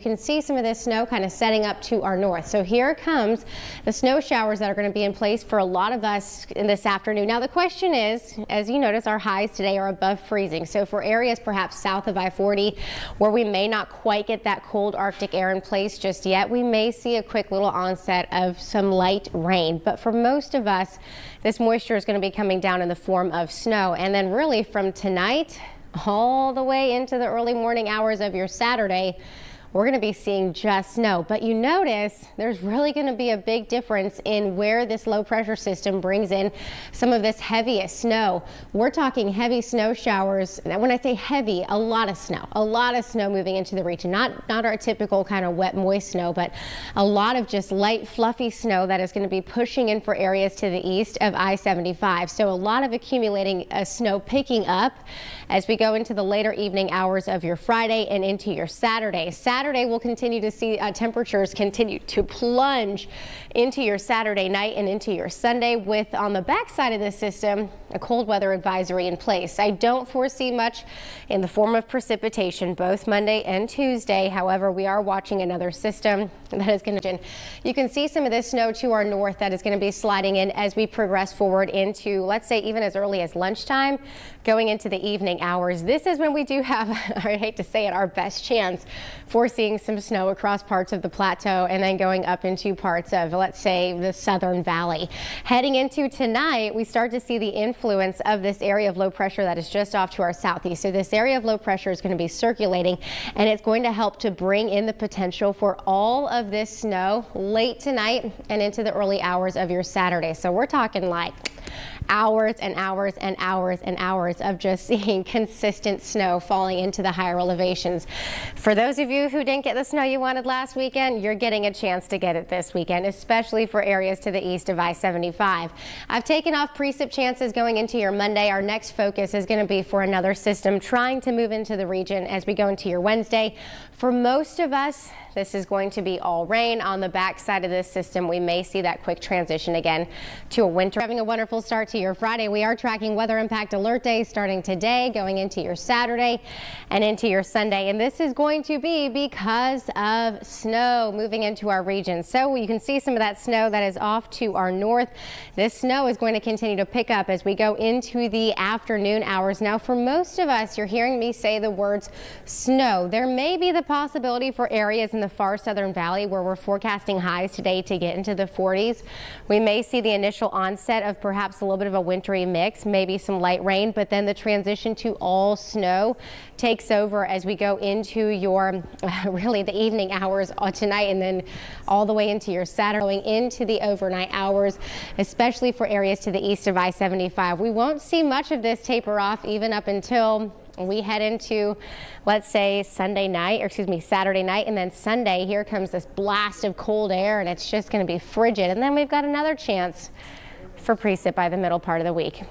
You can see some of this snow kind of setting up to our north. So here comes the snow showers that are going to be in place for a lot of us in this afternoon. Now the question is, as you notice, our highs today are above freezing. So for areas perhaps south of I-40 where we may not quite get that cold Arctic air in place just yet, we may see a quick little onset of some light rain. But for most of us, this moisture is going to be coming down in the form of snow. And then really from tonight all the way into the early morning hours of your Saturday, we're going to be seeing just snow. But you notice there's really going to be a big difference in where this low pressure system brings in some of this heaviest snow. We're talking heavy snow showers. And when I say heavy, a lot of snow moving into the region. Not our typical kind of wet, moist snow, but a lot of just light, fluffy snow that is going to be pushing in for areas to the east of I-75. So a lot of accumulating snow picking up as we go into the later evening hours of your Friday and into your Saturday. Saturday, we'll continue to see temperatures continue to plunge into your Saturday night and into your Sunday with, on the backside of this system, a cold weather advisory in place. I don't foresee much in the form of precipitation both Monday and Tuesday. However, we are watching another system that is going to, you can see some of this snow to our north that is going to be sliding in as we progress forward into, let's say, even as early as lunchtime, going into the evening hours. This is when we do have, I hate to say it, our best chance for seeing some snow across parts of the plateau and then going up into parts of, let's say, the southern valley. Heading into tonight, we start to see the influence of this area of low pressure that is just off to our southeast. So this area of low pressure is going to be circulating, and it's going to help to bring in the potential for all of this snow late tonight and into the early hours of your Saturday. So we're talking like hours and hours and hours and hours of just seeing consistent snow falling into the higher elevations. For those of you who didn't get the snow you wanted last weekend, you're getting a chance to get it this weekend, especially for areas to the east of I-75. I've taken off precip chances going into your Monday. Our next focus is going to be for another system trying to move into the region as we go into your Wednesday. For most of us, this is going to be all rain. On the backside of this system, we may see that quick transition again to a winter. Having a wonderful start to your Friday. We are tracking weather impact alert days starting today, going into your Saturday and into your Sunday. And this is going to be because of snow moving into our region. So you can see some of that snow that is off to our north. This snow is going to continue to pick up as we go into the afternoon hours. Now, for most of us, you're hearing me say the words snow. There may be the possibility for areas in the far southern valley where we're forecasting highs today to get into the 40s. We may see the initial onset of perhaps a little bit of a wintry mix, maybe some light rain, but then the transition to all snow takes over as we go into your really the evening hours tonight and then all the way into your Saturday, going into the overnight hours, especially for areas to the east of I-75. We won't see much of this taper off even up until we head into, let's say, Saturday night, and then Sunday, here comes this blast of cold air, and it's just going to be frigid. And then we've got another chance for precip by the middle part of the week.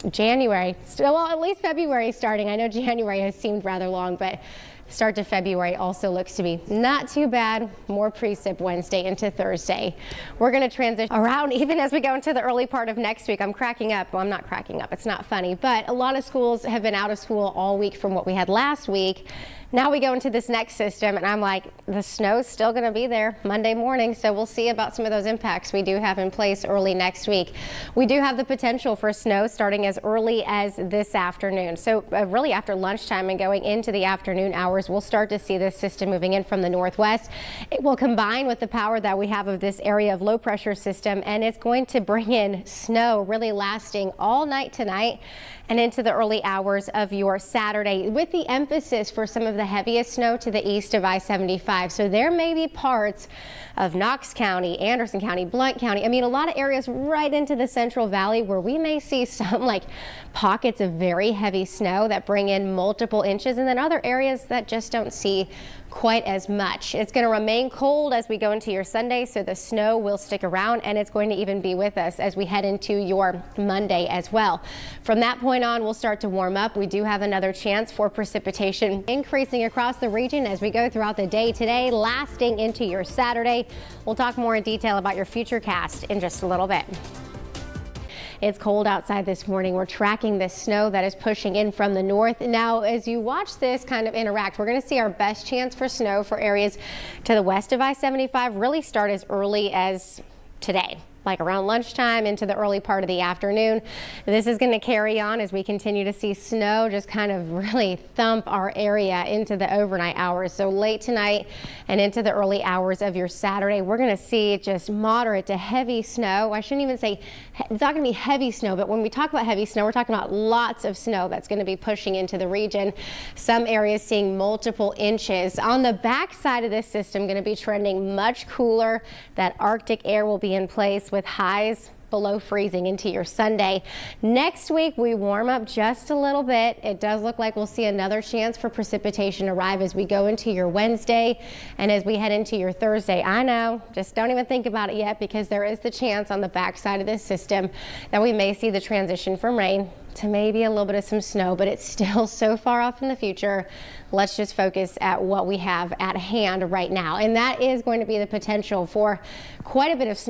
January, well, at least February starting. I know January has seemed rather long, but start to February also looks to be not too bad. More precip Wednesday into Thursday. We're going to transition around even as we go into the early part of next week. I'm cracking up. Well, I'm not cracking up. It's not funny, but a lot of schools have been out of school all week from what we had last week. Now we go into this next system, and I'm like, the snow's still going to be there Monday morning, so we'll see about some of those impacts we do have in place early next week. We do have the potential for snow starting as early as this afternoon. So really after lunchtime and going into the afternoon hours, we'll start to see this system moving in from the northwest. It will combine with the power that we have of this area of low pressure system, and it's going to bring in snow really lasting all night tonight and into the early hours of your Saturday, with the emphasis for some of the heaviest snow to the east of I-75. So there may be parts of Knox County, Anderson County, Blount County. I mean, a lot of areas right into the Central Valley where we may see some like pockets of very heavy snow that bring in multiple inches, and then other areas that just don't see quite as much. It's going to remain cold as we go into your Sunday, so the snow will stick around, and it's going to even be with us as we head into your Monday as well. From that point on, we'll start to warm up. We do have another chance for precipitation increasing across the region as we go throughout the day today, lasting into your Saturday. We'll talk more in detail about your future cast in just a little bit. It's cold outside this morning. We're tracking this snow that is pushing in from the north. Now, as you watch this kind of interact, we're going to see our best chance for snow for areas to the west of I-75 really start as early as today, like around lunchtime into the early part of the afternoon. This is going to carry on as we continue to see snow just kind of really thump our area into the overnight hours. So late tonight and into the early hours of your Saturday, we're going to see just moderate to heavy snow. I shouldn't even say it's not going to be heavy snow, but when we talk about heavy snow, we're talking about lots of snow that's going to be pushing into the region. Some areas seeing multiple inches. On the back side of this system, going to be trending much cooler. That Arctic air will be in place with highs below freezing into your Sunday. Next week, we warm up just a little bit. It does look like we'll see another chance for precipitation arrive as we go into your Wednesday and as we head into your Thursday. I know, just don't even think about it yet, because there is the chance on the backside of this system that we may see the transition from rain to maybe a little bit of some snow, but it's still so far off in the future. Let's just focus at what we have at hand right now. And that is going to be the potential for quite a bit of snow